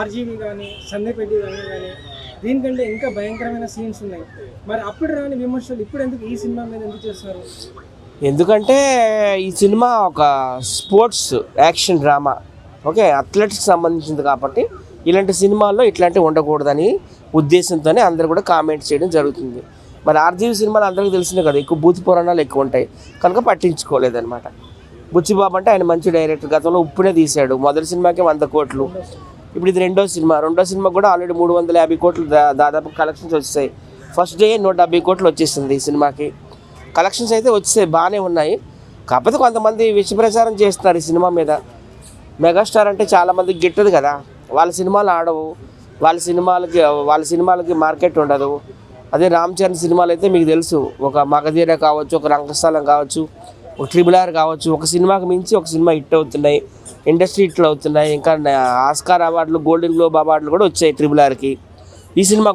RGV కానీ సందీప్ రెడ్డి కానీ దీనికంటే ఇంకా భయంకరమైన సీన్స్ ఉన్నాయి. మరి అప్పుడు రాని విమర్శలు ఇప్పుడు ఎందుకు ఈ సినిమా మీద ఎందుకు చేస్తున్నారు? ఎందుకంటే ఈ సినిమా ఒక sports action drama, okay, athletics సంబంధించింది కాబట్టి ఇలాంటి సినిమాల్లో ఇట్లాంటివి ఉండకూడదని ఉద్దేశంతోనే అందరూ కూడా కామెంట్ చేయడం జరుగుతుంది. మరి ఆర్జీవి సినిమాలు అందరికీ తెలిసిందే కదా, ఎక్కువ బూత్ పురాణాలు ఎక్కువ ఉంటాయి కనుక పట్టించుకోలేదన్నమాట. బుచ్చిబాబు అంటే ఆయన మంచి డైరెక్టర్, గతంలో ఉప్పునే తీశాడు, మొదటి సినిమాకే 100 కోట్లు, ఇప్పుడు ఇది రెండో సినిమా కూడా ఆల్రెడీ 350 కోట్లు దాదాపు కలెక్షన్స్ వచ్చాయి. ఫస్ట్ డే 170 కోట్లు వచ్చేసింది ఈ సినిమాకి. కలెక్షన్స్ అయితే వచ్చాయి, బాగానే ఉన్నాయి. కాకపోతే కొంతమంది విషప్రచారం చేస్తున్నారు ఈ సినిమా మీద. మెగాస్టార్ అంటే చాలామందికి గిట్టదు కదా, వాళ్ళ సినిమాలు ఆడవు, వాళ్ళ సినిమాలకి మార్కెట్ ఉండదు. అదే రామ్ చరణ్ సినిమాలు అయితే మీకు తెలుసు, ఒక మగధీర కావచ్చు, ఒక రంగస్థలం కావచ్చు, ఒక RRR కావచ్చు, ఒక సినిమాకి మించి ఒక సినిమా హిట్ అవుతున్నాయి, ఇండస్ట్రీ హిట్లు అవుతున్నాయి. ఇంకా ఆస్కార్ అవార్డులు, గోల్డెన్ గ్లోబ్ అవార్డులు కూడా వచ్చాయి RRRకి. ఈ సినిమా